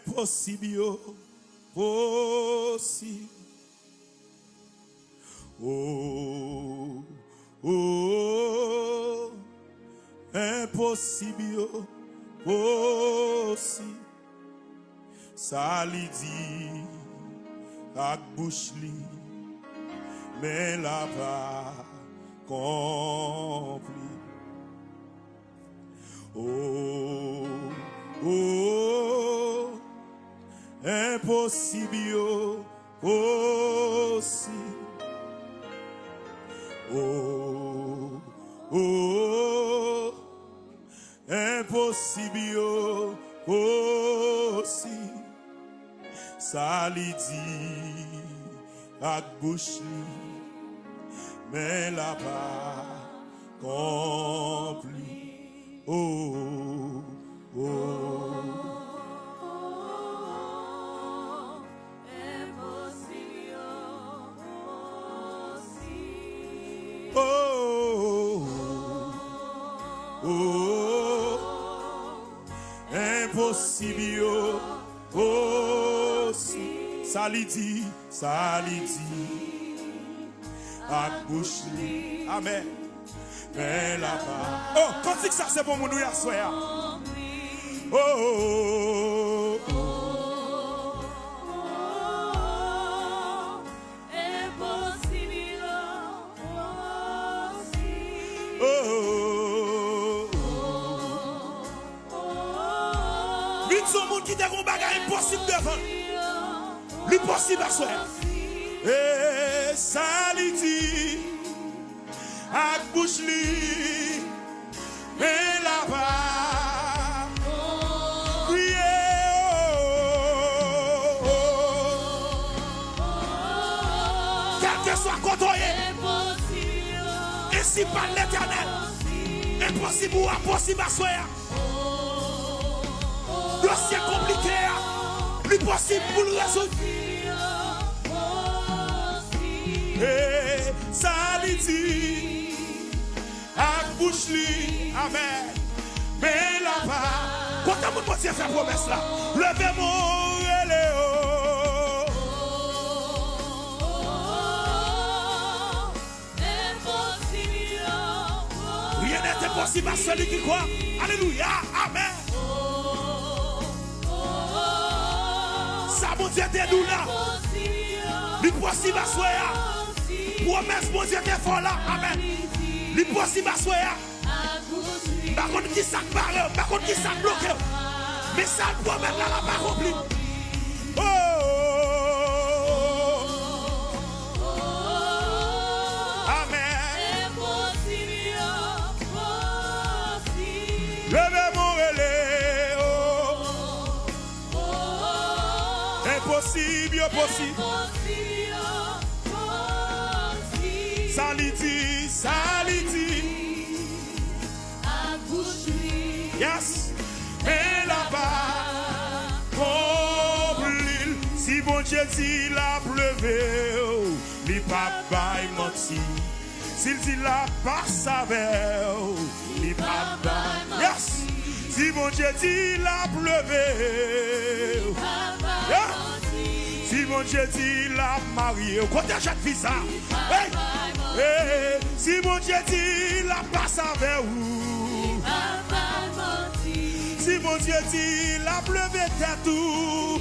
Impossible, possible. Oh, oh, impossible, possible. Ça li dit, ak bouche li, mais la pas compris. Oh, oh, impossible, possible. Oh, oh, impossible, possible. Ça li dit, ak bouche li, mais la pas compris. Oh, oh, impossible, possible. Ça li dit, à bouche li. Amen. Mais là-bas. Oh, quand c'est que ça c'est pour mon nous hier soir. Oh, oh, oh, impossible, oh, vite son monde qui te un bagage impossible devant. L'impossible à soir. Et ça li dit. Ak bouche li, mais là-bas, crier, oh, quel que soit côtoyé, et si pas l'éternel, impossible ou impossible à soi, dossier compliqué, plus possible pour le résoudre. Et ça li dit, ak bouche li, amen. Mais là-bas, quand on peut faire promesse là, levez-moi, rien n'est impossible à celui qui croit. Alléluia, amen. Ça, mon Dieu, t'es nous là. L'impossible à soi. Promesse, mon Dieu, t'es fort là, amen. L'impossible à soi. Par contre, qui s'en barre, par contre, qui s'en bloque. Mais ça, promesse là, la pas rempli. Oh, amen. Levez mon relais. Impossible, possible. Ça li dit, yes, mais là-bas, comme l'île, si bon Dieu dit la pleuvé, li pas bail menti, s'il dit la pas savait, li pas bail, yes, si bon Dieu dit la pleuvé, yes, si bon Dieu dit la mariée, côté chaque visa, hey, hey, si mon Dieu dit la passe avec vous, si mon Dieu dit la pleuve tout,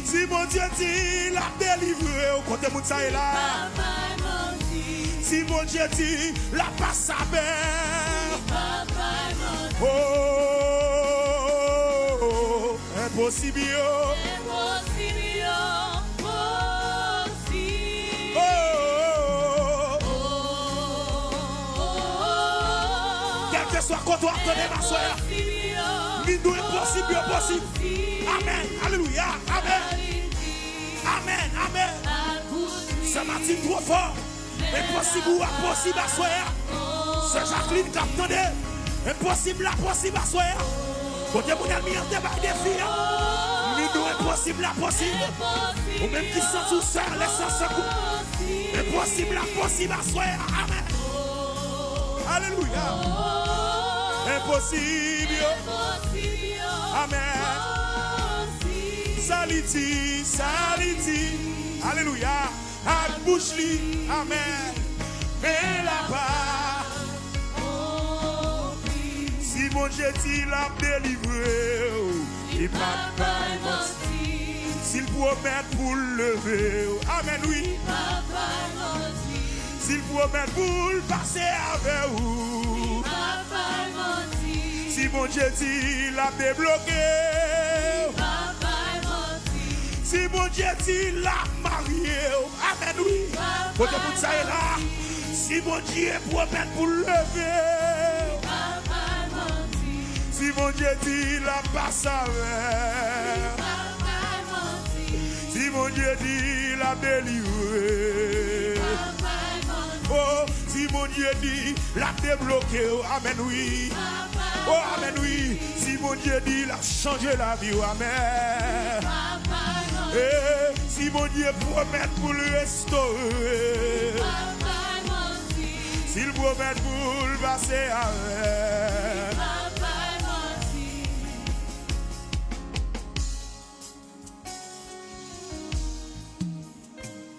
si mon Dieu dit la délivrer au côté Moutsa est là, si mon Dieu dit la passe avec, oh, impossible. Soit quand on attendait ma soeur, il nous est possible, possible. Amen, alléluia, amen, amen, amen. Ça m'a dit trop fort, impossible ou impossible à soeur. C'est Jacqueline qui attendait, impossible, possible à soeur. Quand on a mis en débat des filles, il nous est possible, possible. Ou même qui sont tout seuls, laissez ce coup. Impossible, possible à soeur, amen. Alléluia. Impossible. Amen. Saliti, saliti. Alléluia. À bouche li. Amen. Mais là-bas. Si mon Dieu dit l'a délivré, il va pas mentir. S'il promet pour le lever, amen, oui. S'il promet pour le passer avec vous, si mon Dieu dit l'a débloqué, si mon Dieu dit l'a marié, amen, oui. Côté pour ça est là. Si mon Dieu promet pour le lever, si mon Dieu dit la passe avec, si mon Dieu dit la délivrer, oh, si mon Dieu dit la débloquer, oh, amen oui, oh, amen oui, si mon Dieu dit la changer la vie, oh, amen, et si mon Dieu promet pour le restaurer, s'il promet pour le passer avec,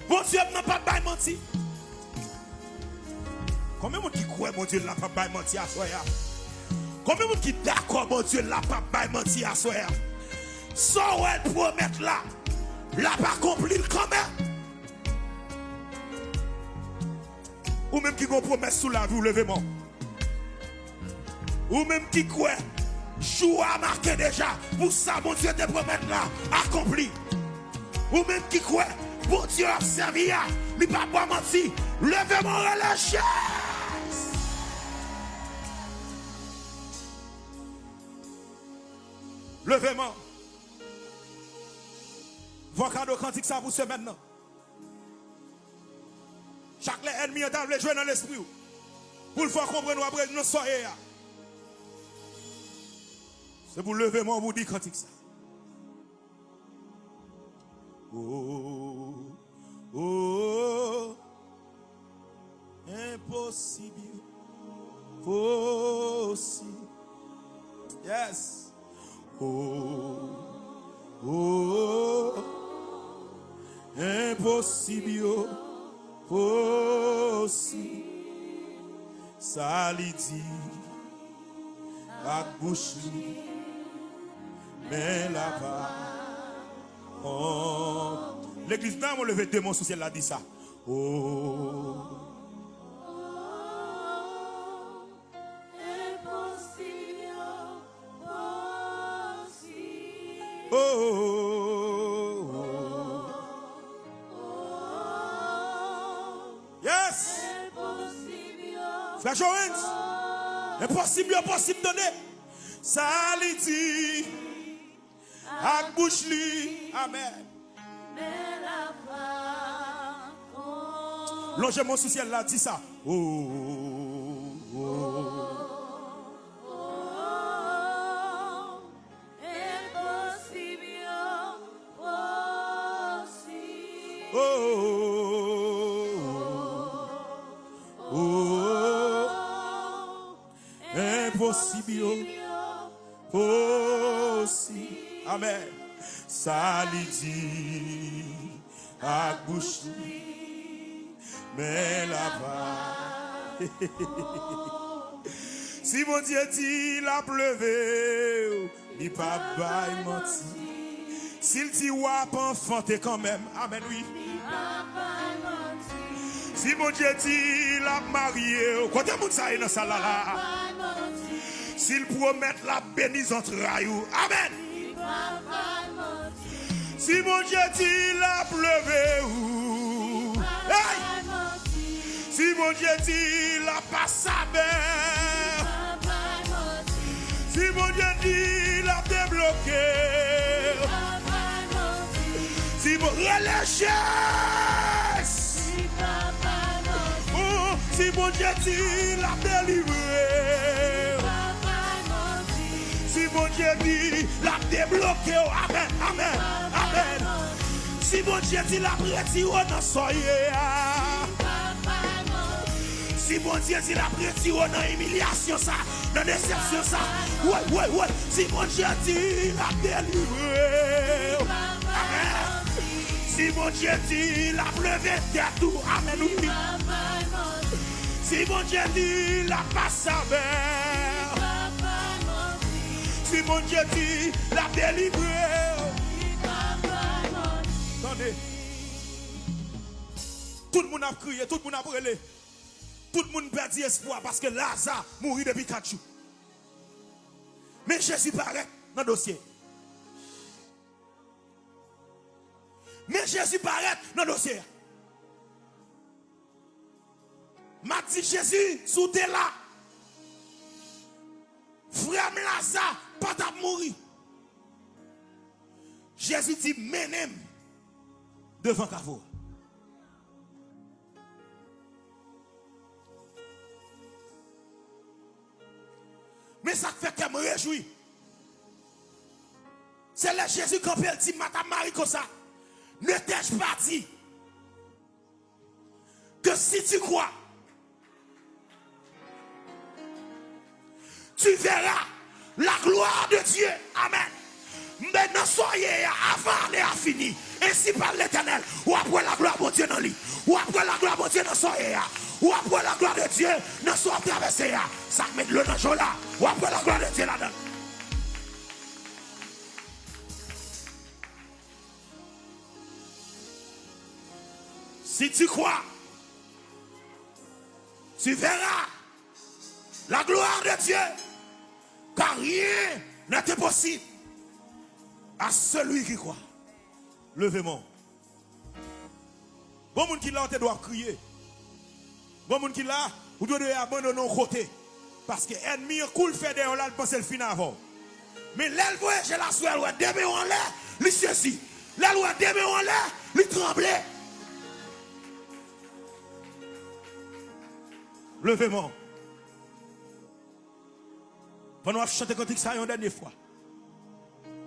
mon Dieu n'a pas bail menti. Combien de monde qui croit mon Dieu n'a pas bail menti à soi? Combien de monde qui d'accord mon Dieu n'a pas bail menti à soi? Sans elle promettre là, l'a pas accompli quand même. Ou même qui ont promesse sous la vie ou levement. Ou même qui croit, jour a marqué déjà. Pour ça mon Dieu te promet là, accompli. Ou même qui croit, bon Dieu a servi, il n'a pas menti. Levez mon relâche. Levez-moi. Vocado cantique ça pour ce maintenant. Chaque ennemi est dans le jouer dans l'esprit. Pour le faire comprendre après nous soyez. C'est pour lever moi vous dire cantique ça. Oh, oh, impossible, possible, yes. Oh, oh, impossible, possible. Ça lui dit, à bouche, mais là-bas. Oh. L'église n'a pas levé deux mots sous ciel a dit ça. Oh. Oh. Yes. Flash Owens. Impossible, impossible donner. Ça lui dit. À bouche li, amen. Longement sous ciel là, dit ça. Oh, oh, oh, impossible, possible. Oh, oh, impossible, possible. Amen. Ça lui dit à bouche, mais là-bas. Si mon Dieu dit la pleuvé, il pas bail menti. S'il dit wap enfanté quand même, amen oui. Si mon Dieu dit la marié, côté mon ça est dans ça là. S'il promet la bénissance raillou, amen. Si mon Dieu dit la pleuvé, hey! Si mon Dieu dit la passe à mer, si mon Dieu dit la débloqué, si mon relâche, si mon Dieu dit la délivré, si mon Dieu dit la débloqué, amen, amen, amen. Si mon Dieu dit la retiré dans soyez, Si mon Dieu dit la retiré dans l'humiliation ça, dans la déception ça. Ouais. Si mon Dieu dit la délivré. Amen. Si mon Dieu dit la levé terre tout. Amen. Oui. Si mon Dieu dit la passe avec. Si mon Dieu dit la délivré. Attendez. Tout le monde a crié, tout le monde a brûlé. Tout le monde perdit espoir parce que Lazare mourit depuis 4 jours. Mais Jésus paraît dans le dossier. Mais Jésus paraît dans le dossier. M'a dit Jésus, sous t'es là. Frère Lazare, pas t'a mourir. Jésus dit, menem devant Cavo. Mais ça fait qu'elle me réjouit. C'est là Jésus quand il dit, Madame Marie, comme ça, ne t'ai-je pas dit que si tu crois, tu verras la gloire de Dieu. Amen. Maintenant, soyez avant l'année a fini. Ainsi parle l'Éternel. Ou après la gloire de Dieu dans lui. Ou après la gloire de Dieu dans soyez. Ou après la gloire de Dieu dans son traversé. Ça met de l'eau dans le jour là. Ou après la gloire de Dieu là-dedans. Si tu crois, tu verras la gloire de Dieu. Car rien n'est impossible à celui qui croit. Levez-moi. Bon monde qui là, on doit crier. Bon monde qui là, vous devez abandonner au côté. Parce que l'ennemi coule fait des on l'a pensé le fin avant. Mais l'elle voit, j'ai la soeur, elle demain en l'air, lui ceci. La loi demain en l'air, lui trembler. Levez-moi. Pendant que je chante cantique ça une dernière fois.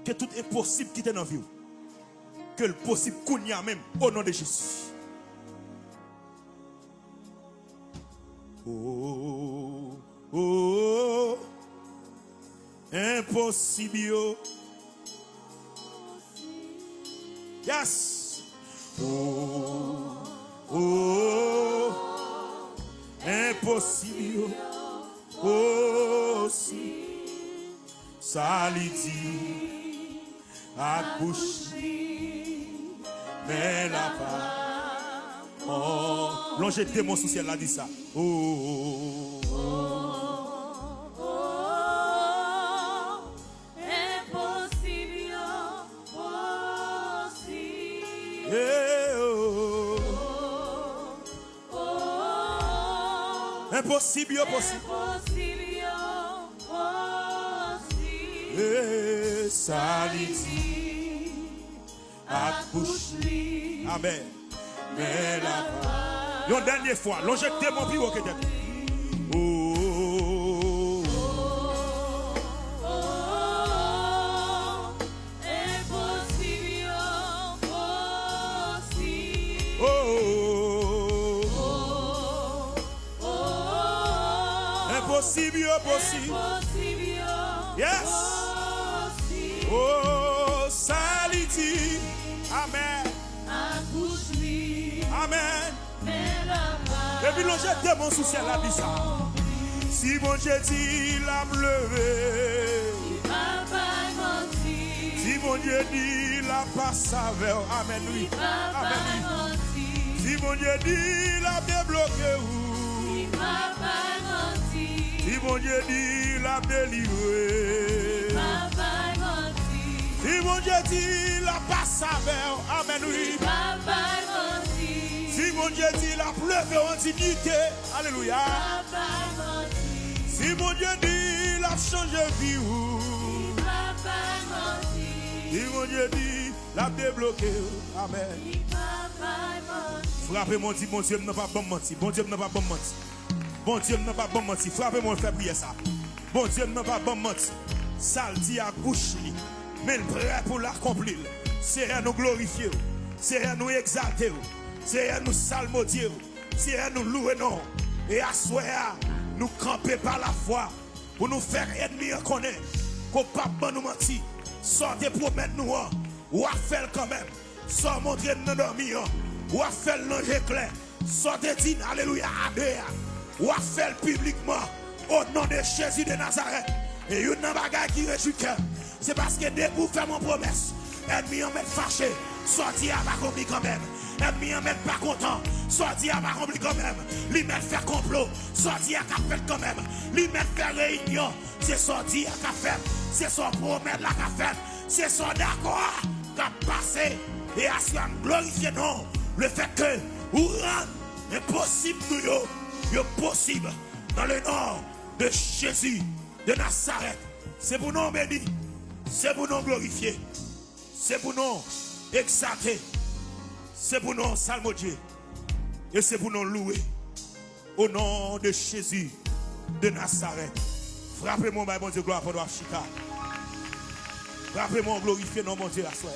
Que tout est possible qui est dans la vie. Que le possible qu'on y a même au nom de Jésus. Oh, oh, impossible. Yes. Oh, oh, impossible. Aussi, ça lui dit à bouche, mais la part. Oh, l'ange démon sous ciel a dit ça. Oh, impossible aussi. Impossible possible. Et ça lui dit à bouche. Amen. Mais la part. Une dernière fois, l'ange démon plus haut que t'es. Oh, impossible aussi. oh, impossible possible. Yes. Oh, ça lui dit. Amen. Amen. Et puis l'ange démon sous ciel a dit ça. Si mon Dieu dit la pleuvé. Si mon Dieu dit la passe avec. Amen. Oui. Amen. Si mon Dieu dit la débloqué. Si mon Dieu dit la délivré. Si mon Dieu dit la passe avec. Amen. Oui. Si mon Dieu dit la pleuve en dignité. Alléluia. Si mon Dieu dit la change vie. Si mon Dieu dit la débloqué. Amen. Frappez-moi, dit mon Dieu n'a pas bon menti. Bon Dieu n'a pas bon menti. Bon Dieu n'a pas bon menti. Frappez-moi, fait prier ça. Bon Dieu n'a pas bon menti. Ça le dit à bouche. Mais le prêt pour l'accomplir. C'est à nous glorifier. C'est à nous exalter. C'est à nous salmodier. C'est à nous louer non. Et à soir, nous camper par la foi pour nous faire ennemis reconnaître qu'on pas nous mentir. Sortez pour mettre nous ou à faire quand même. Sans montrer nous dormir ou à faire l'ange clair. Sortez dire alléluia à deux ou à faire publiquement au nom de Jésus de Nazareth. Et une bagaille qui réjouit cœur. C'est parce que dès que vous faites mon promesse, ennemi en mettre fâché, sorti à pas compris quand même. Ennemi en mettre pas content, sorti à pas compris quand même. Lui mettre faire complot, sorti à qu'a fait quand même. Lui mettre faire réunion, c'est sorti à qu'a fait. C'est son promesse la qu'a fait. C'est son d'accord qu'a passé. Et à ce qu'on glorifie non, le fait que vous rendez impossible nous yo possible dans le nom de Jésus de Nazareth. C'est pour nous bénir, c'est pour nous glorifier, c'est pour nous exalter, c'est pour nous salmodier et c'est pour nous louer au nom de Jésus de Nazareth. Frappez-moi, mon Dieu, gloire pour Chicago. Frappez-moi, glorifiez mon Dieu à soir.